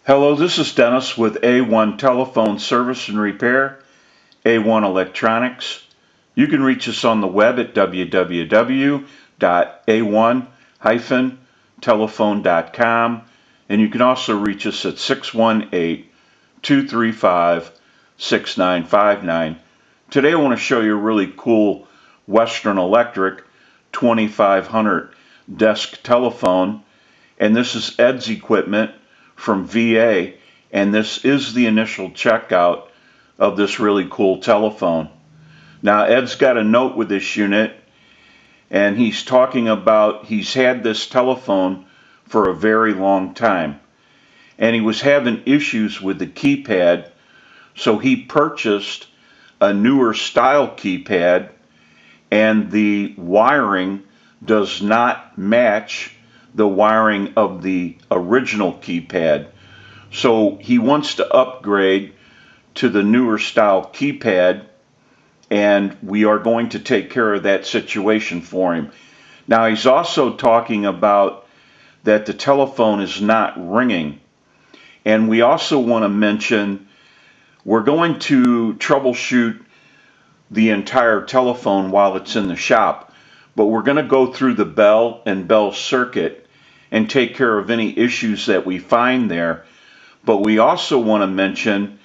Hello, this is Dennis with A1 Telephone Service and Repair, A1 Electronics. You can reach us on the web at www.a1-telephone.com, and you can also reach us at 618-235-6959. Today I want to show you a really cool Western Electric 2500 desk telephone, and this is Ed's equipment from VA, and this is the initial checkout of this really cool telephone. Now Ed's got a note with this unit, and he's talking about he's had this telephone for a very long time, and he was having issues with the keypad, so he purchased a newer style keypad, and the wiring does not match the wiring of the original keypad. So he wants to upgrade to the newer style keypad, and we are going to take care of that situation for him. Now he's also talking about that the telephone is not ringing, and we also want to mention we're going to troubleshoot the entire telephone while it's in the shop, but we're going to go through the bell and bell circuit and take care of any issues that we find there. But we also want to mention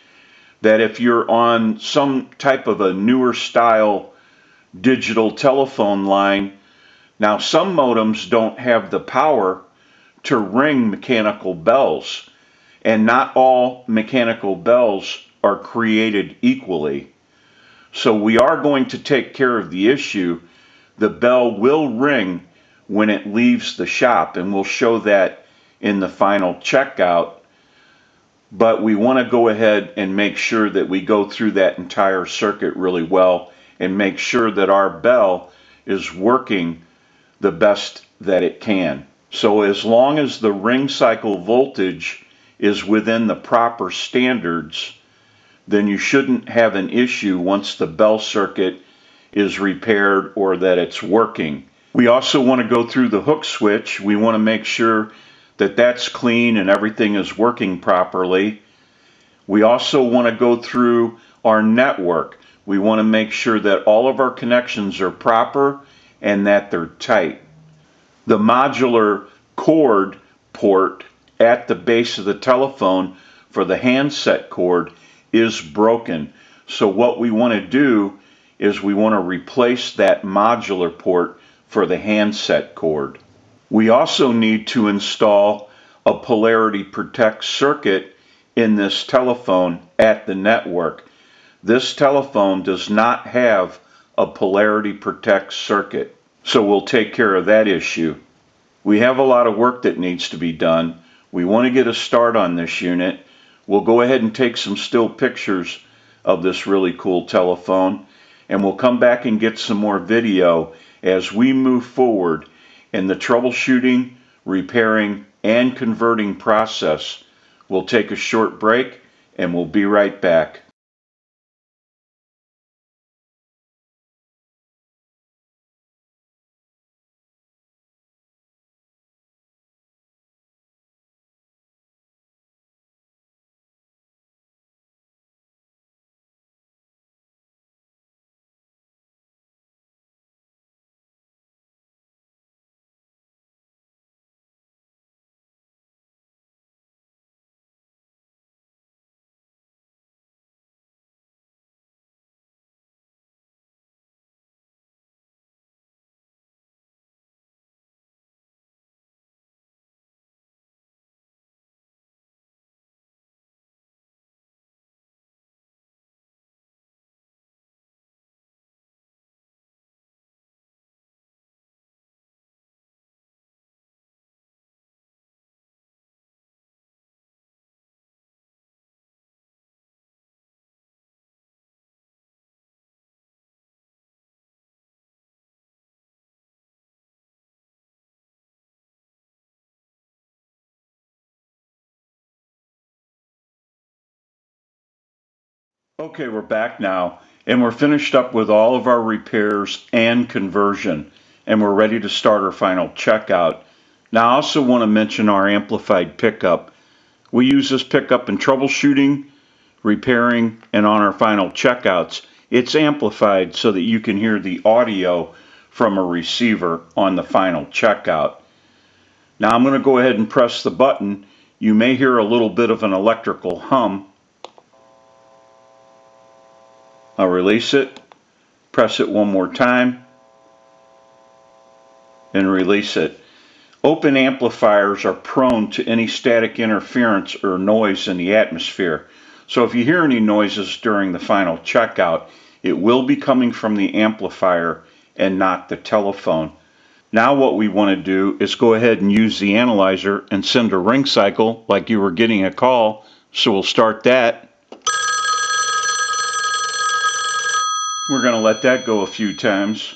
that if you're on some type of a newer style digital telephone line, now some modems don't have the power to ring mechanical bells, and not all mechanical bells are created equally. So we are going to take care of the issue. The bell will ring when it leaves the shop, and we'll show that in the final checkout. But we want to go ahead and make sure that we go through that entire circuit really well and make sure that our bell is working the best that it can. So as long as the ring cycle voltage is within the proper standards, then you shouldn't have an issue once the bell circuit is repaired or that it's working. We also want to go through the hook switch. We want to make sure that that's clean and everything is working properly. We also want to go through our network. We want to make sure that all of our connections are proper and that they're tight. The modular cord port at the base of the telephone for the handset cord is broken. So what we want to do is we want to replace that modular port for the handset cord. We also need to install a polarity protect circuit in this telephone at the network. This telephone does not have a polarity protect circuit, so we'll take care of that issue. We have a lot of work that needs to be done. We want to get a start on this unit. We'll go ahead and take some still pictures of this really cool telephone, and we'll come back and get some more video as we move forward in the troubleshooting, repairing, and converting process. We'll take a short break and we'll be right back. Okay, we're back now, and we're finished up with all of our repairs and conversion, and we're ready to start our final checkout. Now I also want to mention our amplified pickup. We use this pickup in troubleshooting, repairing, and on our final checkouts. It's amplified so that you can hear the audio from a receiver on the final checkout. Now I'm going to go ahead and press the button. You may hear a little bit of an electrical hum. I'll release it, press it one more time, and release it. Open amplifiers are prone to any static interference or noise in the atmosphere. So if you hear any noises during the final checkout, it will be coming from the amplifier and not the telephone. Now what we want to do is go ahead and use the analyzer and send a ring cycle like you were getting a call. So we'll start that. We're going to let that go a few times.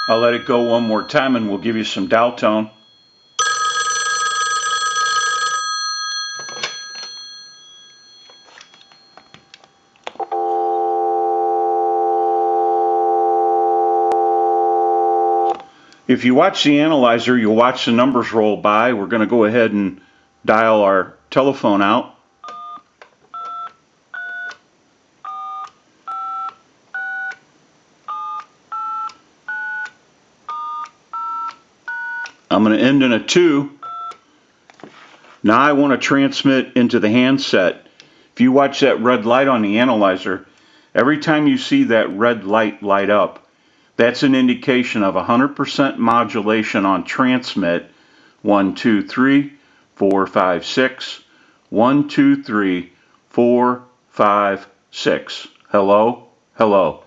I'll let it go one more time and we'll give you some dial tone. If you watch the analyzer, you'll watch the numbers roll by. We're going to go ahead and dial our telephone out. I'm going to end in a 2. Now I want to transmit into the handset. If you watch that red light on the analyzer, every time you see that red light light up, that's an indication of 100% modulation on transmit. 1, 2, 3, 4, 5, 6. 1, 2, 3, 4, 5, 6. Hello? Hello.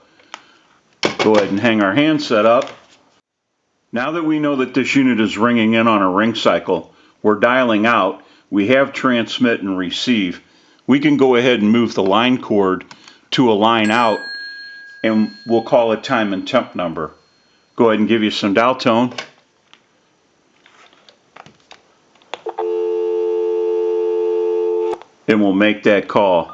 Go ahead and hang our handset up. Now that we know that this unit is ringing in on a ring cycle, we're dialing out, we have transmit and receive. We can go ahead and move the line cord to a line out and we'll call a time and temp number. Go ahead and give you some dial tone. And we'll make that call.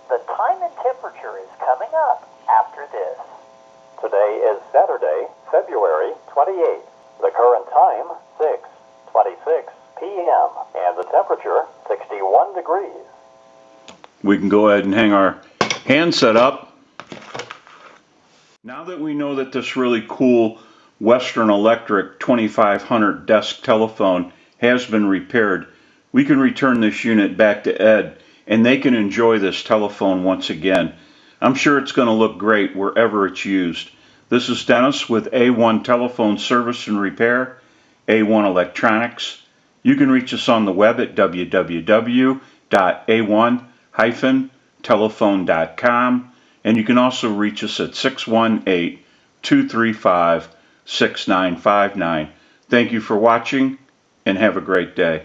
The time and temperature is coming up after this. Today is Saturday, February 28th. The current time, 6:26 p.m. and the temperature, 61 degrees. We can go ahead and hang our handset up. Now that we know that this really cool Western Electric 2500 desk telephone has been repaired, we can return this unit back to Ed and they can enjoy this telephone once again. I'm sure it's going to look great wherever it's used. This is Dennis with A1 Telephone Service and Repair, A1 Electronics. You can reach us on the web at www.a1-telephone.com, and you can also reach us at 618-235-6959. Thank you for watching and have a great day.